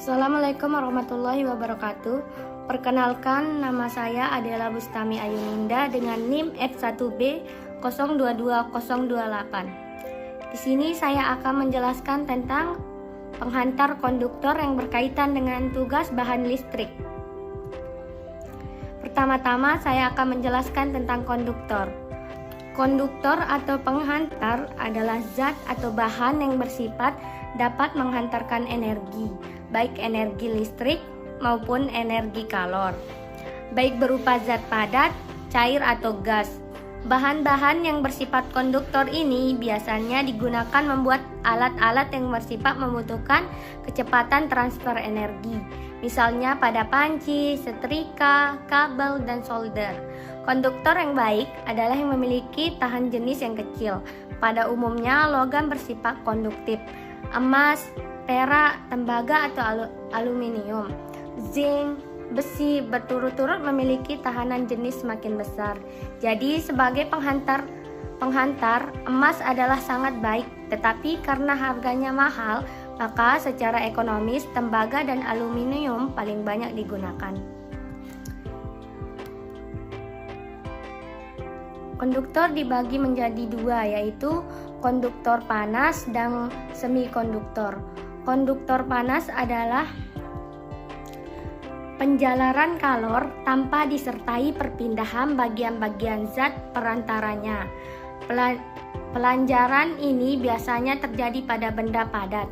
Assalamualaikum warahmatullahi wabarakatuh. Perkenalkan, nama saya adalah Bustami Ayuninda dengan NIM F1B 022028. Di sini saya akan menjelaskan tentang penghantar konduktor yang berkaitan dengan tugas bahan listrik. Pertama-tama saya akan menjelaskan tentang konduktor. Konduktor atau penghantar adalah zat atau bahan yang bersifat dapat menghantarkan energi, baik energi listrik maupun energi kalor, baik berupa zat padat, cair atau gas. Bahan-bahan yang bersifat konduktor ini biasanya digunakan membuat alat-alat yang bersifat membutuhkan kecepatan transfer energi, misalnya pada panci, setrika, kabel, dan solder. Konduktor yang baik adalah yang memiliki tahan jenis yang kecil. Pada umumnya logam bersifat konduktif, emas, perak, tembaga atau aluminium, zinc, besi berturut-turut memiliki tahanan jenis semakin besar. Jadi sebagai penghantar emas adalah sangat baik, tetapi karena harganya mahal, maka secara ekonomis tembaga dan aluminium paling banyak digunakan. Konduktor dibagi menjadi dua, yaitu konduktor panas dan semikonduktor. Konduktor panas adalah penjalaran kalor tanpa disertai perpindahan bagian-bagian zat perantaranya. Pelanjaran ini biasanya terjadi pada benda padat.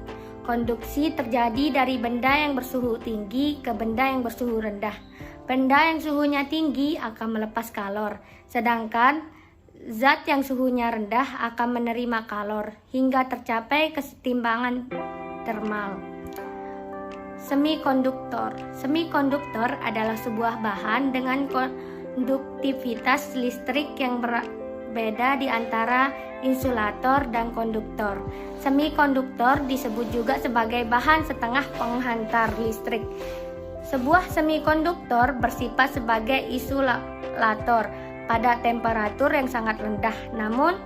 Konduksi terjadi dari benda yang bersuhu tinggi ke benda yang bersuhu rendah. Benda yang suhunya tinggi akan melepas kalor, sedangkan zat yang suhunya rendah akan menerima kalor hingga tercapai kesetimbangan termal. Semikonduktor adalah sebuah bahan dengan konduktivitas listrik yang berbeda di antara insulator dan konduktor. Semikonduktor disebut juga sebagai bahan setengah penghantar listrik. Sebuah semikonduktor bersifat sebagai isolator pada temperatur yang sangat rendah, namun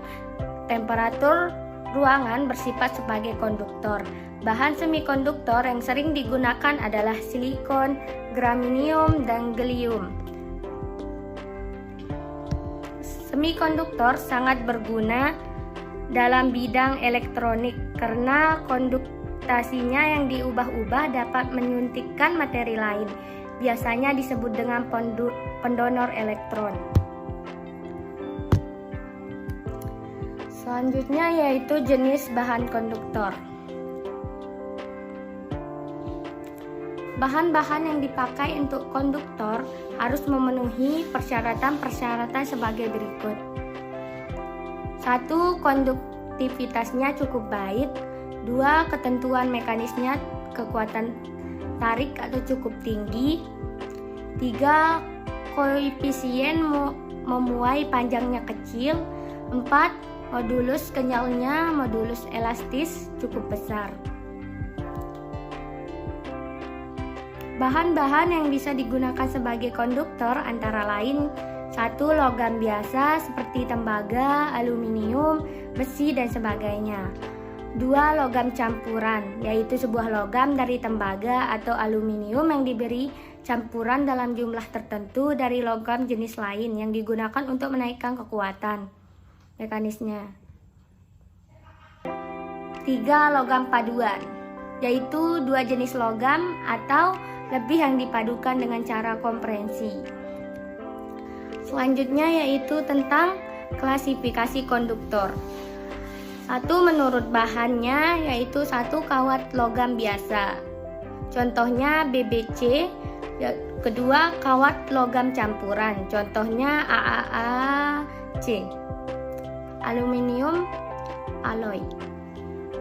temperatur ruangan bersifat sebagai konduktor. Bahan semikonduktor yang sering digunakan adalah silikon, germanium, dan gallium. Semikonduktor sangat berguna dalam bidang elektronik karena konduktasinya yang diubah-ubah dapat menyuntikkan materi lain. Biasanya disebut dengan pendonor elektron. Selanjutnya yaitu jenis bahan konduktor. Bahan-bahan yang dipakai untuk konduktor harus memenuhi persyaratan-persyaratan sebagai berikut. 1. Konduktivitasnya cukup baik. 2. Ketentuan mekanisnya kekuatan tarik atau cukup tinggi. 3. Koefisien memuai panjangnya kecil. 4. Modulus kenyalnya, modulus elastis cukup besar. Bahan-bahan yang bisa digunakan sebagai konduktor antara lain 1. Logam biasa seperti tembaga, aluminium, besi, dan sebagainya. 2. Logam campuran, yaitu sebuah logam dari tembaga atau aluminium yang diberi campuran dalam jumlah tertentu dari logam jenis lain yang digunakan untuk menaikkan kekuatan mekanisnya. 3. Logam paduan, yaitu dua jenis logam atau lebih yang dipadukan dengan cara kompresi. Selanjutnya yaitu tentang klasifikasi konduktor. 1. Menurut bahannya yaitu 1. Kawat logam biasa, contohnya BBC. Kedua, kawat logam campuran, contohnya AAAC. Aluminium alloy.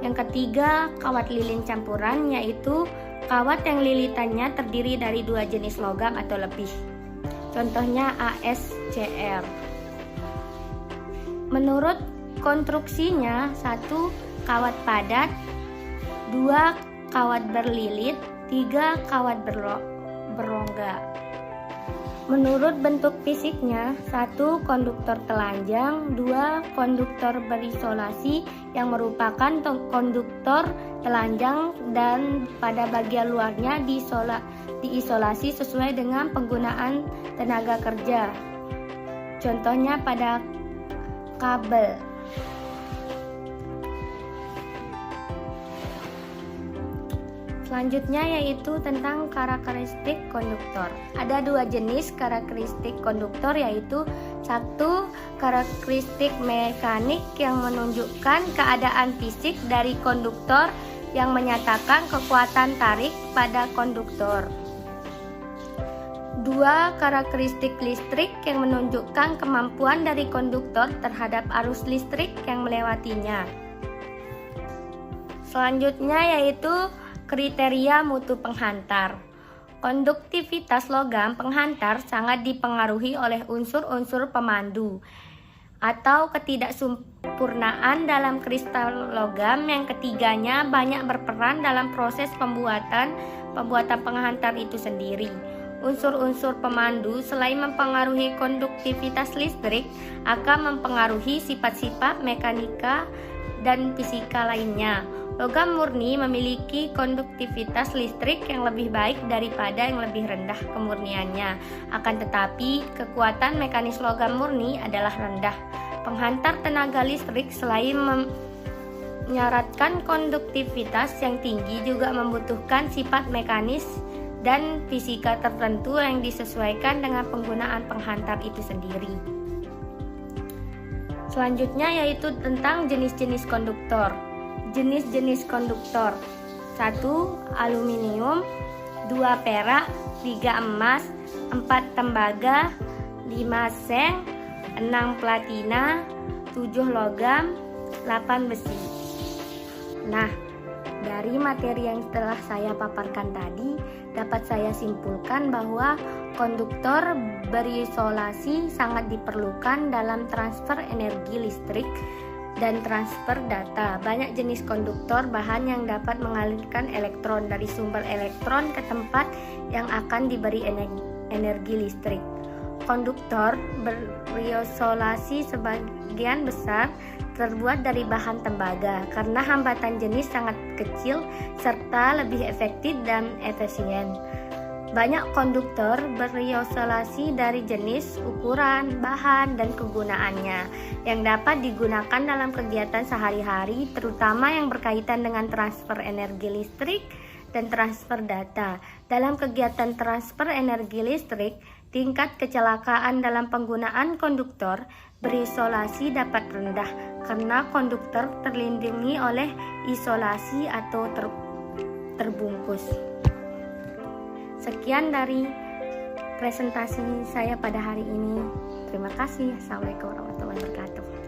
Yang ketiga, kawat lilin campuran, yaitu kawat yang lilitannya terdiri dari dua jenis logam atau lebih, contohnya ASCR. Menurut konstruksinya, 1. Kawat padat, 2. Kawat berlilit, 3. Kawat berongga. Menurut bentuk fisiknya, 1. Konduktor telanjang, 2. Konduktor berisolasi yang merupakan konduktor telanjang dan pada bagian luarnya diisolasi sesuai dengan penggunaan tenaga kerja. Contohnya pada kabel. Selanjutnya yaitu tentang karakteristik konduktor. Ada 2 jenis karakteristik konduktor, yaitu 1. Karakteristik mekanik yang menunjukkan keadaan fisik dari konduktor yang menyatakan kekuatan tarik pada konduktor. 2. Karakteristik listrik yang menunjukkan kemampuan dari konduktor terhadap arus listrik yang melewatinya. Selanjutnya yaitu kriteria mutu penghantar. Konduktivitas logam penghantar sangat dipengaruhi oleh unsur-unsur pemandu atau ketidaksempurnaan dalam kristal logam yang ketiganya banyak berperan dalam proses pembuatan penghantar itu sendiri. Unsur-unsur pemandu selain mempengaruhi konduktivitas listrik akan mempengaruhi sifat-sifat mekanika dan fisika lainnya. Logam murni memiliki konduktivitas listrik yang lebih baik daripada yang lebih rendah kemurniannya. Akan tetapi, kekuatan mekanis logam murni adalah rendah. Penghantar tenaga listrik selain menyaratkan konduktivitas yang tinggi juga membutuhkan sifat mekanis dan fisika tertentu yang disesuaikan dengan penggunaan penghantar itu sendiri. Selanjutnya yaitu tentang jenis-jenis konduktor. Jenis-jenis konduktor: 1. Aluminium, 2. perak, 3. emas, 4. tembaga, 5. seng, 6. platina, 7. logam, 8. besi. Nah, dari materi yang telah saya paparkan tadi, dapat saya simpulkan bahwa konduktor berisolasi sangat diperlukan dalam transfer energi listrik dan transfer data. Banyak jenis konduktor bahan yang dapat mengalirkan elektron dari sumber elektron ke tempat yang akan diberi energi listrik. Konduktor berisolasi sebagian besar terbuat dari bahan tembaga karena hambatan jenis sangat kecil serta lebih efektif dan efisien. Banyak konduktor berisolasi dari jenis, ukuran, bahan, dan kegunaannya yang dapat digunakan dalam kegiatan sehari-hari, terutama yang berkaitan dengan transfer energi listrik dan transfer data. Dalam kegiatan transfer energi listrik, tingkat kecelakaan dalam penggunaan konduktor berisolasi dapat rendah karena konduktor terlindungi oleh isolasi atau terbungkus. Sekian dari presentasi saya pada hari ini. Terima kasih. Assalamualaikum warahmatullahi wabarakatuh.